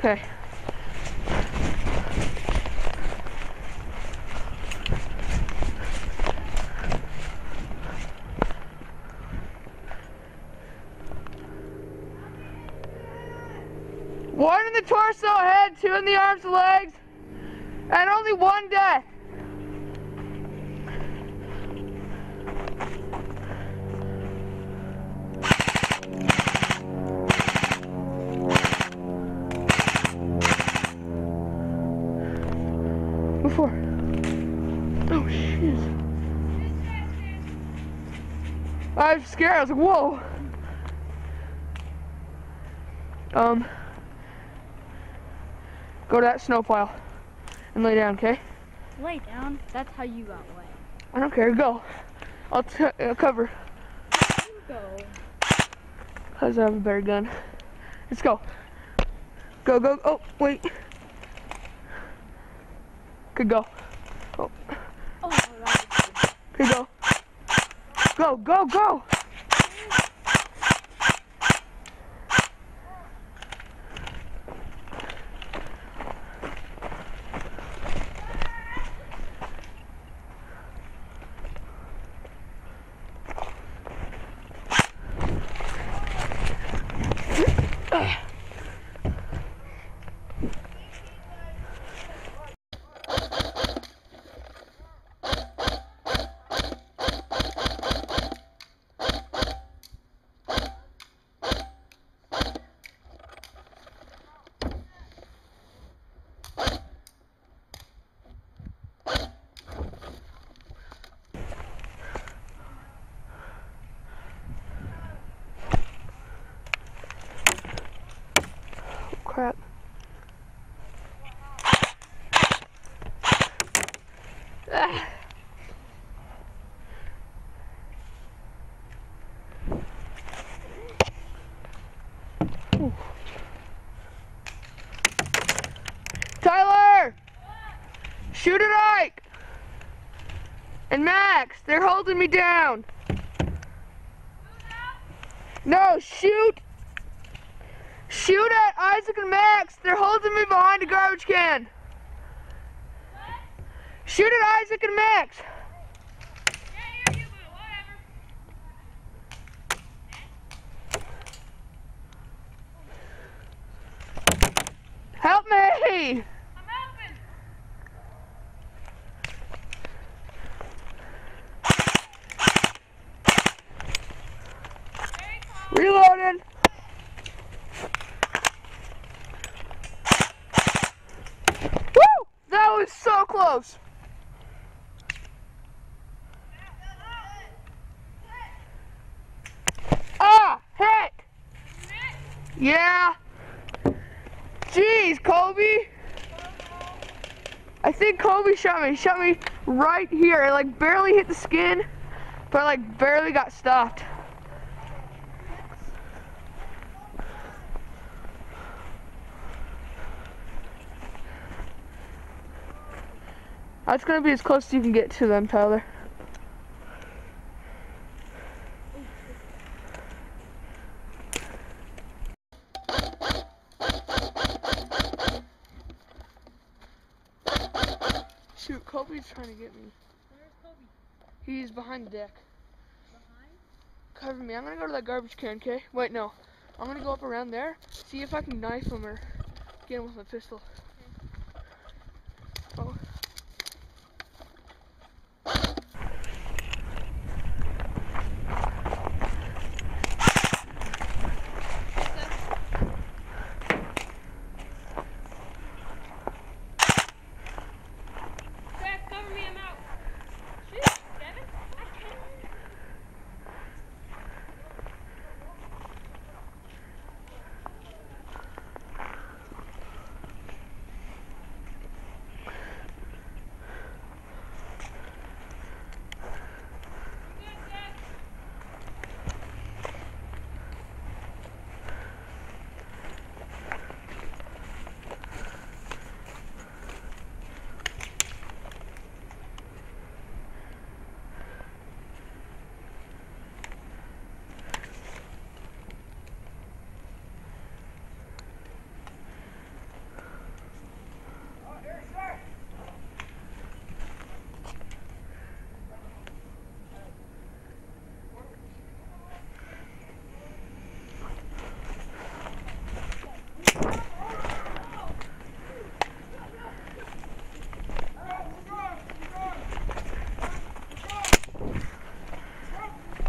Okay. One in the torso, head, 2 in the arms and legs, and only 1 death. Before. Oh shit. I was scared, I was like, whoa. Go to that snow pile and lay down, okay? Lay down? That's how you got wet. I don't care, go. I'll cover. You go. Because I have a better gun. Let's go. Go, go, oh, wait. Could go. Oh. Oh my god. Could go. Go, go, go! Crap. Ah. Tyler! Shoot at Ike! And Max, they're holding me down. No, shoot! Shoot at Isaac and Max! They're holding me behind a garbage can! Shoot at Isaac and Max! Help me! I'm helping! Reloading! Woo! That was so close! Ah! Hit! Yeah! Jeez, Kobe! I think Kobe shot me. He shot me right here. I like barely hit the skin, but I like barely got stopped. That's gonna be as close as you can get to them, Tyler. Shoot, Kobe's trying to get me. Where's Kobe? He's behind the deck. Behind? Cover me. I'm gonna go to that garbage can, okay? Wait, no. I'm gonna go up around there, see if I can knife him or get him with my pistol. Okay. Oh. Zach, cover me, I'm out. Shoot, Devin. I can't.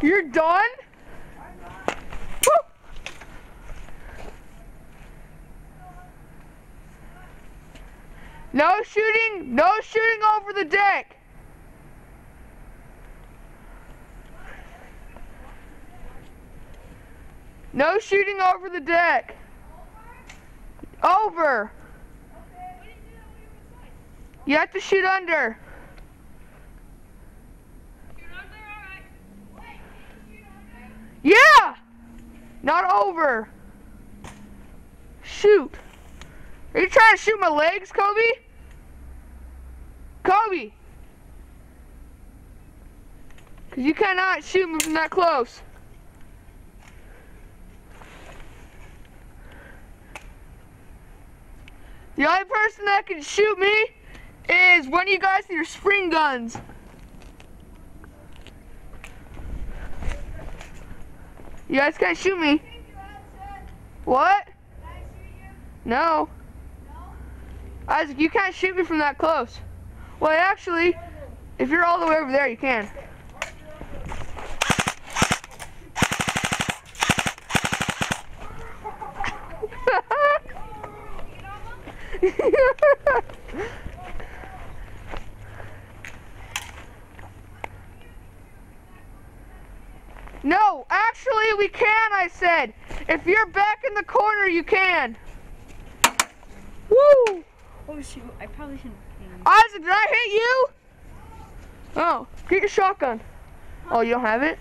You're done? Woo! No shooting over the deck. No shooting over the deck. Over. You have to shoot under. Yeah! Not over. Shoot. Are you trying to shoot my legs, Kobe? Kobe! Because you cannot shoot me from that close. The only person that can shoot me is one of you guys with your spring guns. You guys can't shoot me. What? No. Isaac, you can't shoot me from that close. Well, actually, if you're all the way over there, you can. No, actually we can, I said. If you're back in the corner, you can. Woo! Oh shoot, I probably shouldn't have came. Isaac, did I hit you? Oh, get your shotgun. Oh, you don't have it?